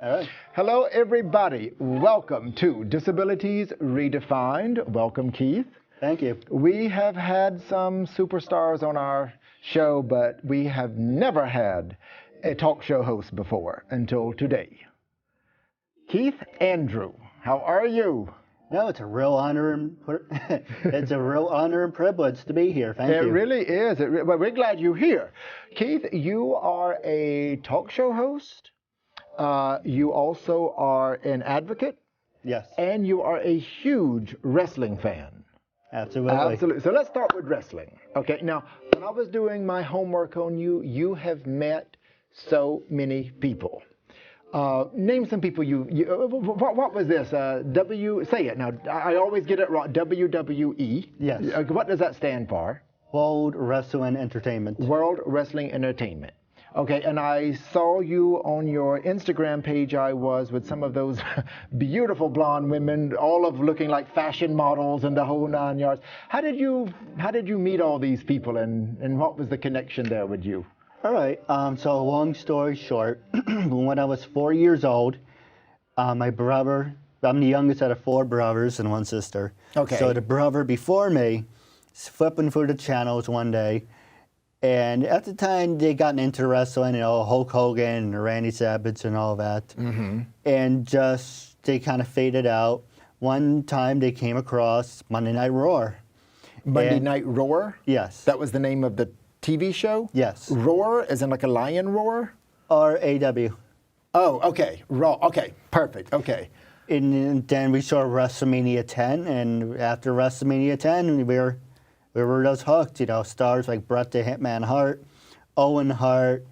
All right. Hello, everybody. Welcome to Disabilities Redefined. Welcome, Keith. Thank you. We have had some superstars on our show, but we have never had a talk show host before until today. Keith Andrew, how are you? No, it's a real honor and it's a real honor and privilege to be here. Thank you. It really is. Well, we're glad you're here. Keith, you are a talk show host. You also are an advocate. Yes. And you are a huge wrestling fan. Absolutely. Absolutely. So let's start with wrestling. Okay. Now, when I was doing my homework on you, you have met so many people. Name some people what was this? Say it. Now, I always get it wrong. WWE. Yes. What does that stand for? World Wrestling Entertainment. World Wrestling Entertainment. Okay, and I saw you on your Instagram page. I was with some of those beautiful blonde women, all of looking like fashion models and the whole 9 yards. How did you meet all these people, and what was the connection there with you? All right. So long story short, when I was 4 years old, my brother, I'm the youngest out of 4 brothers and 1 sister. Okay. So the brother before me was flipping through the channels one day. And at the time, they got into wrestling, Hulk Hogan and Randy Savage and all that. Mm-hmm. And just, they kind of faded out. One time, they came across Monday Night Roar. Monday Night Roar? Yes. That was the name of the TV show? Yes. Roar, as in like a lion roar? R-A-W. Oh, okay. Raw. Okay. Perfect. Okay. And then we saw WrestleMania 10, and after WrestleMania 10, we were just hooked, stars like Bret the Hitman Hart, Owen Hart,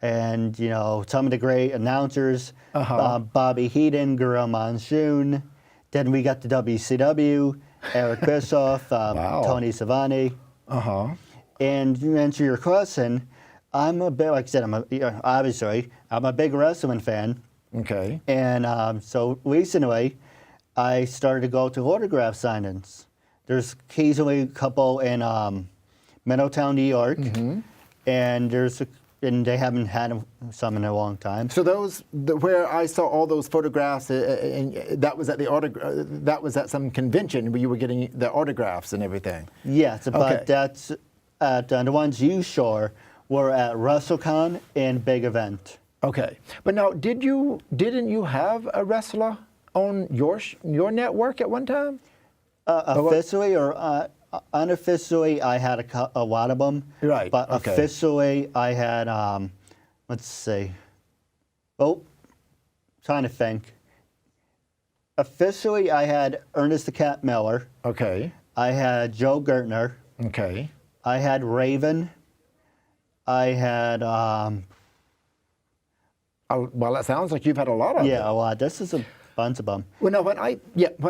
and, some of the great announcers, Bobby Heenan, Gorilla Monsoon. Then we got the WCW, Eric Bischoff, Wow. Tony Schiavone. Uh-huh. And to answer your question, I'm a bit, like I said, obviously, I'm a big wrestling fan. Okay. And so recently, I started to go to autograph signings. There's occasionally a couple in Middletown, New York, mm-hmm. and they haven't had some in a long time. So where I saw all those photographs, and that was at some convention where you were getting the autographs and everything. Yes, but okay. That's the ones you saw were at WrestleCon and Big Event. Okay, but now didn't you have a wrestler on your network at one time? Officially or unofficially, I had a lot of them. Right. But okay. Officially, I had, let's see. Oh, trying to think. Officially, I had Ernest the Cat Miller. Okay. I had Joe Gertner. Okay. I had Raven. I had. Oh, well, it sounds like you've had a lot of them. Yeah, a lot. This is a bunch of them. Well, no, when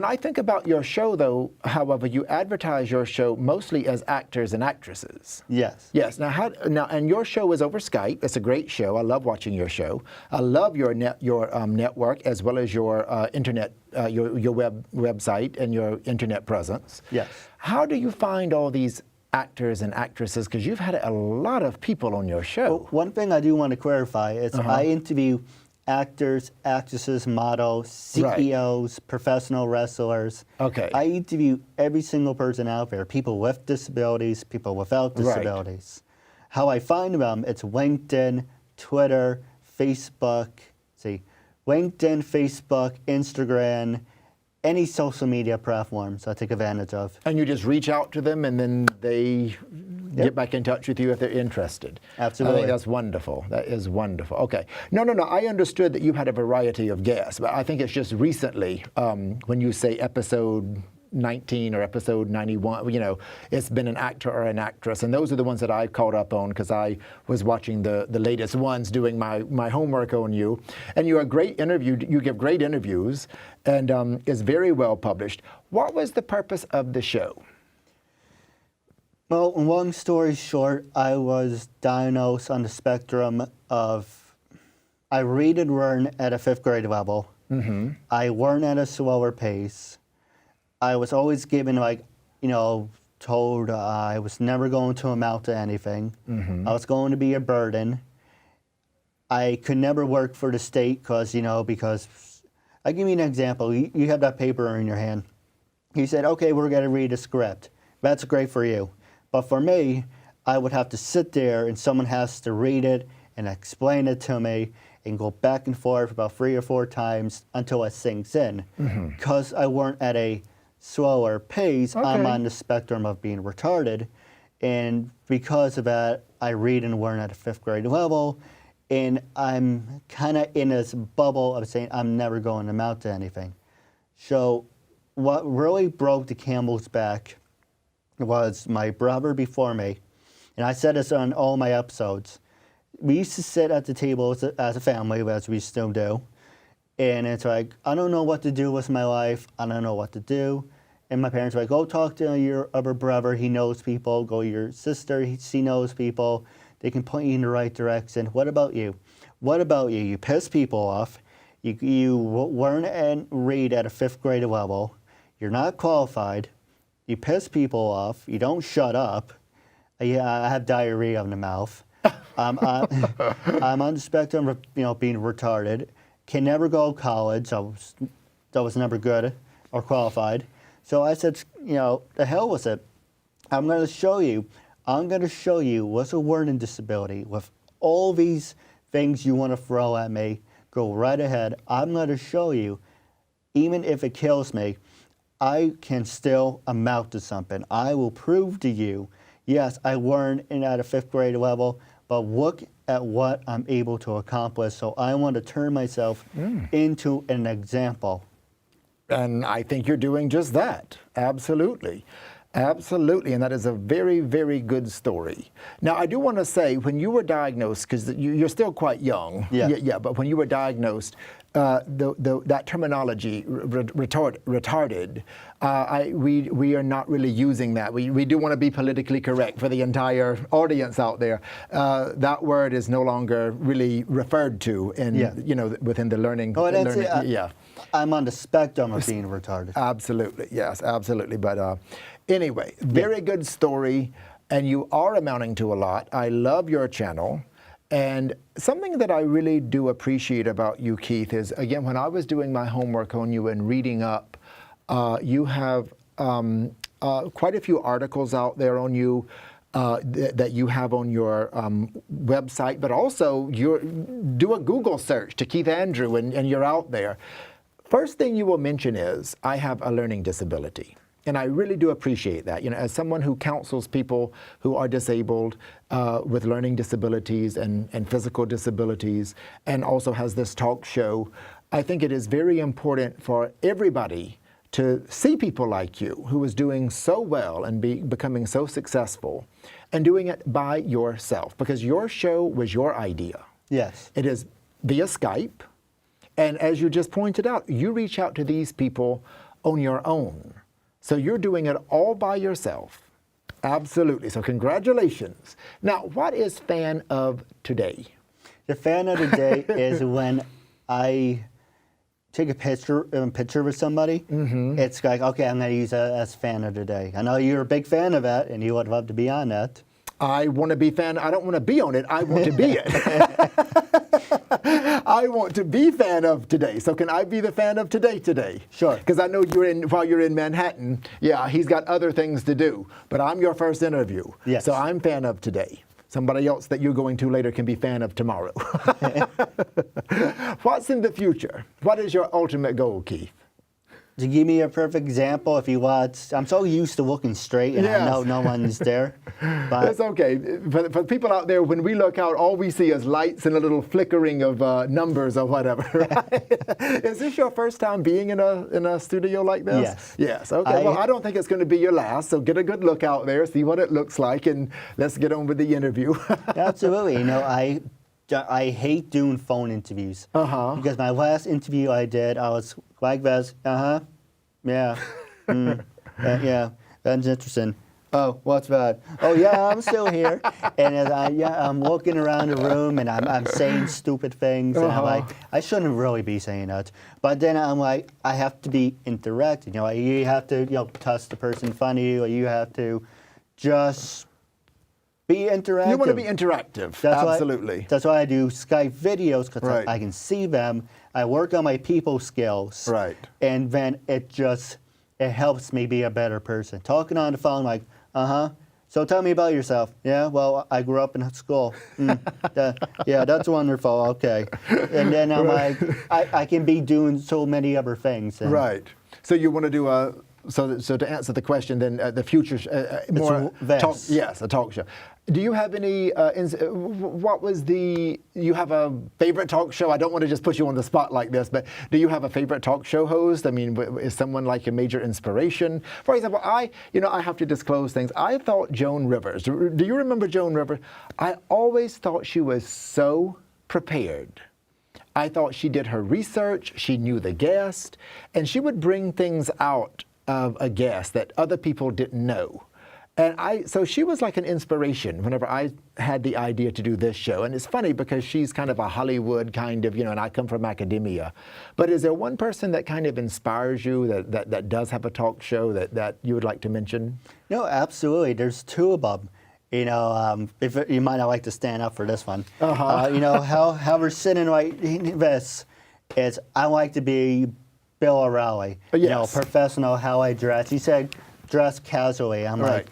I think about your show, though, however, you advertise your show mostly as actors and actresses. Yes. Yes. And your show is over Skype. It's a great show. I love watching your show. I love your network as well as your internet, your website and your internet presence. Yes. How do you find all these actors and actresses? Because you've had a lot of people on your show. Well, one thing I do want to clarify is I interview actors, actresses, models, CEOs, right. Professional wrestlers. Okay. I interview every single person out there, people with disabilities, people without disabilities. Right. How I find them, it's LinkedIn, Twitter, Facebook, LinkedIn, Facebook, Instagram, any social media platforms I take advantage of. And you just reach out to them and then they get back in touch with you if they're interested. Absolutely. I think that's wonderful. That is wonderful. Okay. No. I understood that you've had a variety of guests, but I think it's just recently when you say episode 19 or episode 91, it's been an actor or an actress. And those are the ones that I caught up on because I was watching the latest ones doing my homework on you. And you're a great interview. You give great interviews and is very well published. What was the purpose of the show? Well, long story short, I was diagnosed on the spectrum of, I read and learn at a 5th grade level. Mm-hmm. I learn at a slower pace. I was always given, told I was never going to amount to anything. Mm-hmm. I was going to be a burden. I could never work for the state because I'll give you an example. You have that paper in your hand. He said, okay, we're going to read a script. That's great for you. But for me, I would have to sit there and someone has to read it and explain it to me and go back and forth about 3 or 4 times until it sinks in. Because I weren't at a slower pace, I'm on the spectrum of being retarded. And because of that, I read and learn at a 5th grade level. And I'm kind of in this bubble of saying I'm never going to amount to anything. So what really broke the camel's back was my brother before me. And I said this on all my episodes. We used to sit at the table as a family, as we still do. And it's like, I don't know what to do with my life. I don't know what to do. And my parents were like, go talk to your other brother. He knows people. Go to your sister. She knows people. They can point you in the right direction. What about you? What about you? You piss people off. You learn and read at a 5th grade level. You're not qualified. You piss people off. You don't shut up. Yeah, I have diarrhea in the mouth. I'm on the spectrum of being retarded. Can never go to college. I was never good or qualified. So I said, the hell with it. I'm going to show you. I'm going to show you what's a learning disability. With all these things you want to throw at me, go right ahead. I'm going to show you, even if it kills me, I can still amount to something. I will prove to you, yes, I learned at a 5th grade level, but look at what I'm able to accomplish. So I want to turn myself into an example. And I think you're doing just that. Absolutely. Absolutely, and that is a very, very good story. Now, I do want to say, when you were diagnosed, because you're still quite young, but when you were diagnosed, that terminology, retarded, we are not really using that. We do want to be politically correct for the entire audience out there. That word is no longer really referred to in, within the learning. I'm on the spectrum of being retarded. Absolutely, yes, absolutely. But anyway, very good story, and you are amounting to a lot. I love your channel. And something that I really do appreciate about you, Keith, is, again, when I was doing my homework on you and reading up, you have quite a few articles out there on you that you have on your website, but also you do a Google search to Keith Andrew, and you're out there. First thing you will mention is, I have a learning disability. And I really do appreciate that. As someone who counsels people who are disabled with learning disabilities and physical disabilities, and also has this talk show, I think it is very important for everybody to see people like you who is doing so well and becoming so successful, and doing it by yourself, because your show was your idea. Yes. It is via Skype. And as you just pointed out, you reach out to these people on your own. So you're doing it all by yourself. Absolutely. So congratulations. Now, what is fan of today? The fan of the day is when I take a picture with somebody. It's like, okay, I'm going to use that as fan of the day. I know you're a big fan of that, and you would love to be on that. I want to be fan. I don't want to be on it. I want to be it. I want to be fan of today. So can I be the fan of today? Sure. Because I know while you're in Manhattan, he's got other things to do. But I'm your first interview. Yes. So I'm fan of today. Somebody else that you're going to later can be fan of tomorrow. What's in the future? What is your ultimate goal, Keith? To give me a perfect example, if you want, I'm so used to looking straight, and I know no one's there. But that's okay. For people out there, when we look out, all we see is lights and a little flickering of numbers or whatever. Right? Is this your first time being in a studio like this? Yes. Yes. Okay. Well, I don't think it's going to be your last. So get a good look out there, see what it looks like, and let's get on with the interview. Absolutely. I hate doing phone interviews. Because my last interview I did, I was like this. Yeah. Yeah. That's interesting. Oh, what's that? Oh, yeah, I'm still here. And I'm walking around the room, and I'm saying stupid things. And I'm like, I shouldn't really be saying that. But then I'm like, I have to be interactive. You have to, touch the person in front of you, or you have to just Be interactive. You want to be interactive. Absolutely. That's why I do Skype videos, because Right. I can see them. I work on my people skills. Right. And then it helps me be a better person. Talking on the phone like, so tell me about yourself. Yeah, well, I grew up in school. Yeah, that's wonderful. Okay. And then I'm like, I can be doing so many other things. And Right. So you want to do a, so to answer the question then, the future, more talk, yes, a talk show. Do you have any, you have a favorite talk show? I don't want to just put you on the spot like this, but do you have a favorite talk show host? I mean, is someone like a major inspiration? For example, I have to disclose things. I thought Joan Rivers, do you remember Joan Rivers? I always thought she was so prepared. I thought she did her research, she knew the guest, and she would bring things out of a guest that other people didn't know. And so she was like an inspiration whenever I had the idea to do this show. And it's funny because she's kind of a Hollywood kind of, and I come from academia. But is there one person that kind of inspires you that does have a talk show that you would like to mention? No, absolutely. There's two of them. If you might not like to stand up for this one. How we're sitting like this is I like to be Bill O'Reilly. Yes. Professional, how I dress. He said dress casually. I'm Right.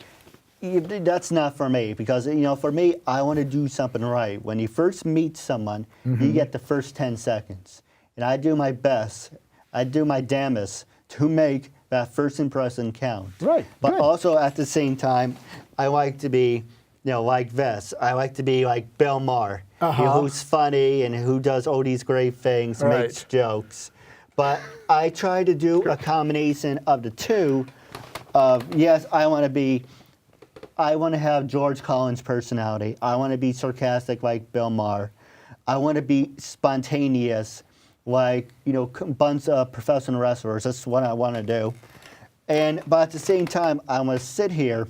like, that's not for me, because for me, I want to do something right. When you first meet someone, you get the first 10 seconds, and I do my best, I do my damnedest to make that first impression count. Right. But Good. also at the same time, I like to be, like this. I like to be like Bill Maher, who's funny and who does all these great things, Right. makes jokes. But I try to do a combination of the two. Yes, I want to have George Collins' personality. I want to be sarcastic like Bill Maher. I want to be spontaneous like, bunch of professional wrestlers. That's what I want to do. But at the same time, I want to sit here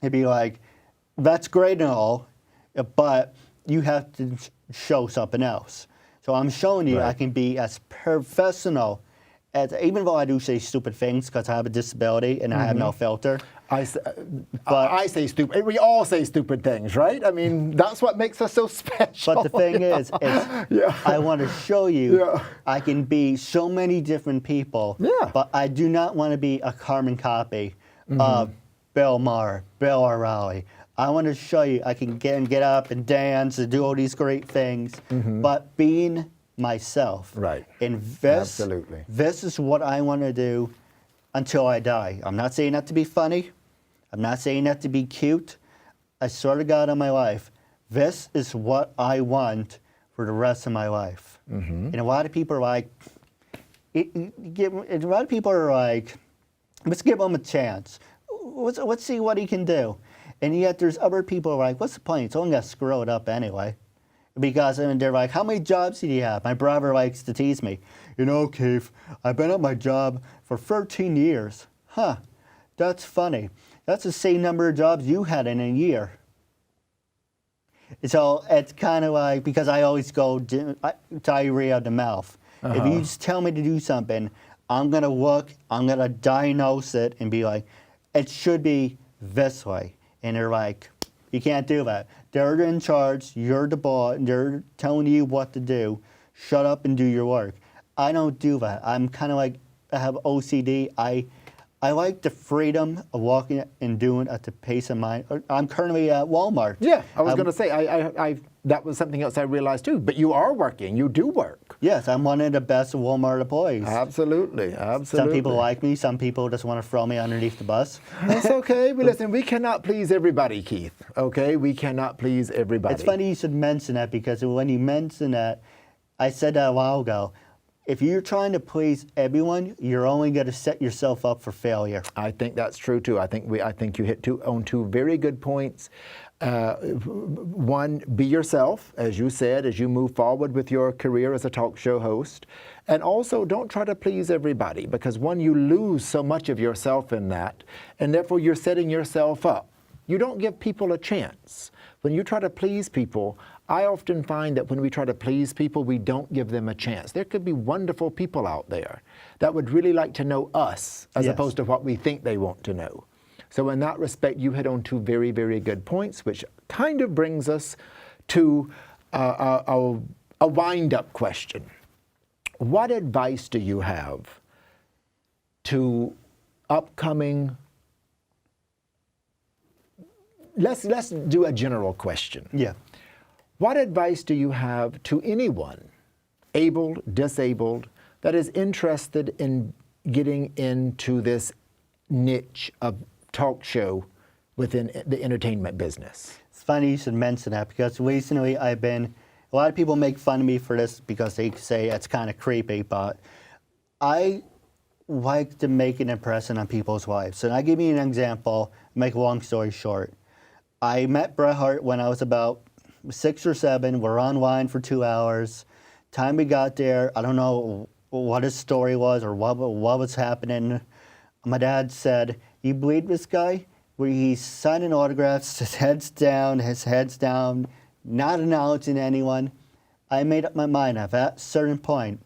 and be like, that's great and all, but you have to show something else. So I'm showing you I can be as professional even though I do say stupid things because I have a disability and I have no filter. I say stupid. We all say stupid things, right? I mean, that's what makes us so special. But the thing is I want to show you I can be so many different people, but I do not want to be a carbon copy of Bill Maher, Bill O'Reilly. I want to show you I can get up and dance and do all these great things, but being myself. Right. And this is what I want to do until I die. I'm not saying that to be funny. I'm not saying that to be cute. I swear to God on my life, this is what I want for the rest of my life. And a lot of people are like, let's give him a chance. Let's see what he can do. And yet there's other people who are like, what's the point? It's only going to screw it up anyway. Because they're like, how many jobs do you have? My brother likes to tease me. Keith, I've been at my job for 13 years. Huh, that's funny. That's the same number of jobs you had in a year. So it's kind of like, because I always go diarrhea of the mouth. If you just tell me to do something, I'm going to look, I'm going to diagnose it and be like, it should be this way. And they're like, you can't do that. They're in charge. You're the boss. They're telling you what to do. Shut up and do your work. I don't do that. I'm kind of like, I have OCD. I like the freedom of walking and doing at the pace of mine. I'm currently at Walmart. Yeah, I was going to say, that was something else I realized too. But you are working. You do work. Yes, I'm one of the best Walmart employees. Absolutely. Some people like me. Some people just want to throw me underneath the bus. That's okay. But listen, we cannot please everybody, Keith. Okay? We cannot please everybody. It's funny you should mention that, because when you mention that, I said that a while ago. If you're trying to please everyone, you're only going to set yourself up for failure. I think that's true too. I think you hit on two very good points. One, be yourself, as you said, as you move forward with your career as a talk show host. And also, don't try to please everybody, because one, you lose so much of yourself in that, and therefore you're setting yourself up. You don't give people a chance. When you try to please people, I often find that when we try to please people, we don't give them a chance. There could be wonderful people out there that would really like to know us as opposed to what we think they want to know. So in that respect, you hit on two very, very good points, which kind of brings us to a wind-up question. What advice do you have to upcoming, let's do a general question. Yeah. What advice do you have to anyone, able, disabled, that is interested in getting into this niche of talk show within the entertainment business? It's funny you should mention that, because recently a lot of people make fun of me for this because they say it's kind of creepy, but I like to make an impression on people's lives. And I give you an example, make a long story short. I met Bret Hart when I was about 6 or 7. We're online for 2 hours. Time we got there, I don't know what his story was or what was happening. My dad said, "You believe this guy?" Where he's signing autographs, his head's down, not acknowledging anyone. I made up my mind at that certain point,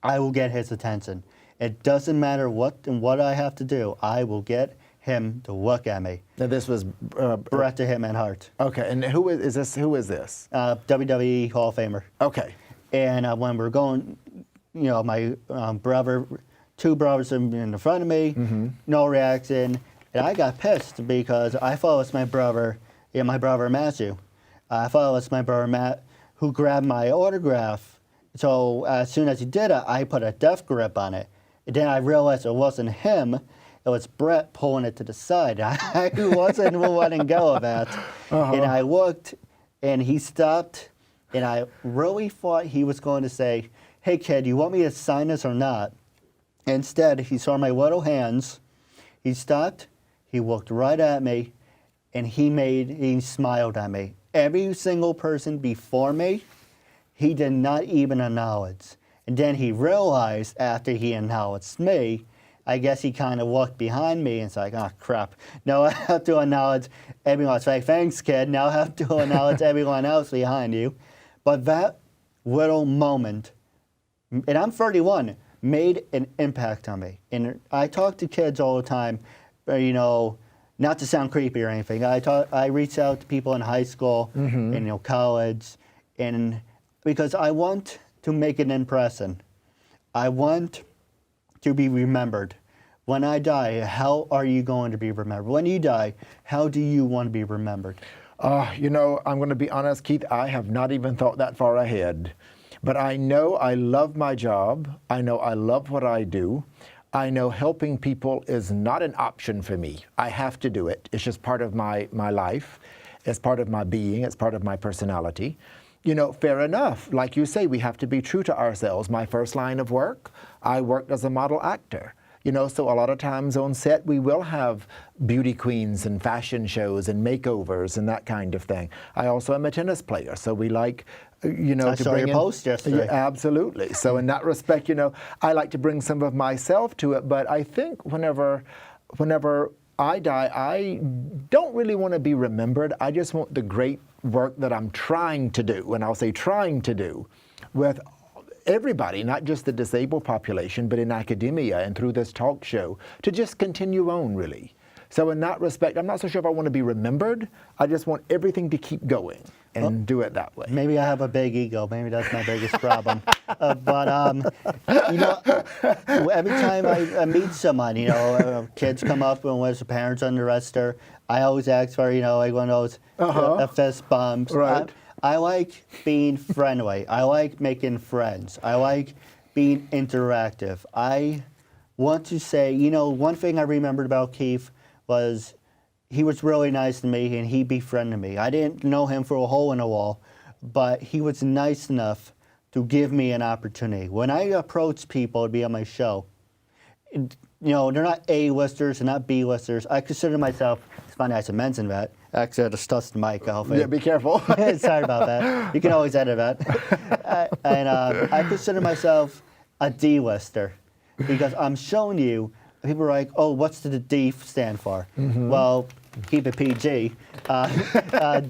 I will get his attention. It doesn't matter what I have to do. I will get him to look at me. Now this was Bret the Hitman Hart. Okay, and who is this? Who is this? WWE Hall of Famer. Okay. And when we're going, my two brothers in the front of me, no reaction. And I got pissed because I thought it was my brother Matthew. I thought it was my brother Matt who grabbed my autograph. So as soon as he did it, I put a death grip on it. And then I realized it wasn't him. It was Bret pulling it to the side. I wasn't letting go of that. And I looked, and he stopped, and I really thought he was going to say, "Hey, kid, you want me to sign this or not?" Instead, he saw my little hands. He stopped. He looked right at me, and he smiled at me. Every single person before me, he did not even acknowledge. And then he realized after he acknowledged me, I guess he kind of looked behind me and was like, "Oh, crap. Now I have to acknowledge everyone." It's like, "Thanks, kid. Now I have to acknowledge everyone else behind you." But that little moment, and I'm 31, made an impact on me. And I talk to kids all the time, not to sound creepy or anything. I reach out to people in high school and college, and because I want to make an impression. I want to be remembered. When I die, how are you going to be remembered? When you die, how do you want to be remembered? I'm going to be honest, Keith, I have not even thought that far ahead. But I know I love my job. I know I love what I do. I know helping people is not an option for me. I have to do it. It's just part of my life. It's part of my being. It's part of my personality. Fair enough. Like you say, we have to be true to ourselves. My first line of work, I worked as a model actor. So a lot of times on set, we will have beauty queens and fashion shows and makeovers and that kind of thing. I also am a tennis player, so we like, I to saw bring your post yesterday. Yeah, absolutely. So in that respect, I like to bring some of myself to it. But I think whenever I die, I don't really want to be remembered. I just want the great work that I'm trying to do, and I'll say trying to do, with everybody, not just the disabled population, but in academia and through this talk show, to just continue on, really. So in that respect, I'm not so sure if I want to be remembered. I just want everything to keep going and do it that way. Maybe I have a big ego. Maybe that's my biggest problem. But every time I meet someone, kids come up and when their parents under I always ask for, like one of those fist bumps. Right. I like being friendly. I like making friends. I like being interactive. I want to say, one thing I remembered about Keith was he was really nice to me and he befriended me. I didn't know him for a hole in the wall, but he was nice enough to give me an opportunity. When I approach people to be on my show, they're not A-listers, they're not B-listers. I consider myself, it's funny I should mention that. Actually, I just touched the mic. Yeah, be careful. Sorry about that. You can always edit that. I consider myself a D-lister because I'm showing you, people are like, "Oh, what's the D stand for?" Well, keep it PG.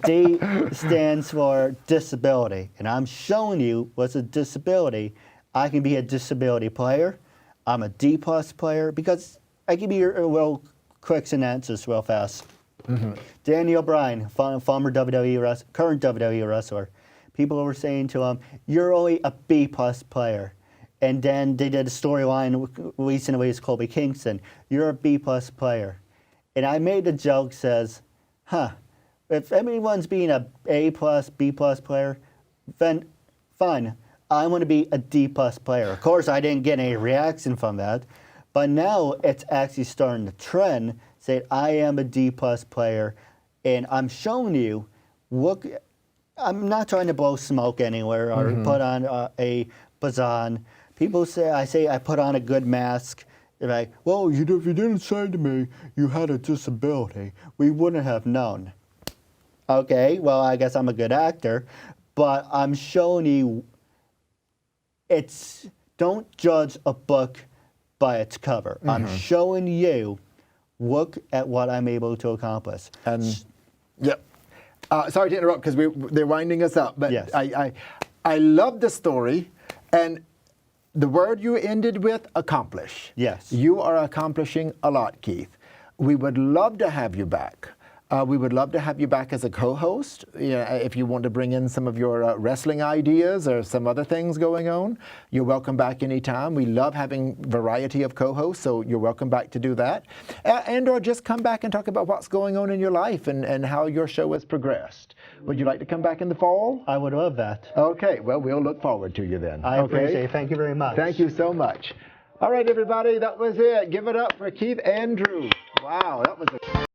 D stands for disability. And I'm showing you what's a disability. I can be a disability player. I'm a D+ player because I give you your real quick answers real fast. Daniel Bryan, former WWE wrestler, current WWE wrestler. People were saying to him, "You're only a B-plus player." And then they did a storyline recently with Kobe Kingston. "You're a B-plus player." And I made a joke says, if everyone's being a A-plus, B-plus player, then fine. I want to be a D-plus player. Of course, I didn't get any reaction from that. But now it's actually starting to trend, say I am a D-plus player, and I'm showing you, look, I'm not trying to blow smoke anywhere or put on a bazan. People say I put on a good mask. They're like, well, if you didn't say to me you had a disability, we wouldn't have known. Okay, well, I guess I'm a good actor, but I'm showing you, don't judge a book by its cover. I'm showing you, look at what I'm able to accomplish. And yep. Sorry to interrupt because they're winding us up, but yes. I love the story, and the word you ended with, accomplish. Yes. You are accomplishing a lot, Keith. We would love to have you back. We would love to have you back as a co-host. If you want to bring in some of your wrestling ideas or some other things going on, you're welcome back anytime. We love having variety of co-hosts, so you're welcome back to do that. And or just come back and talk about what's going on in your life and how your show has progressed. Would you like to come back in the fall? I would love that. Okay, well, we'll look forward to you then. I appreciate it. Thank you very much. Thank you so much. All right, everybody, that was it. Give it up for Keith Andrew. Wow, that was a...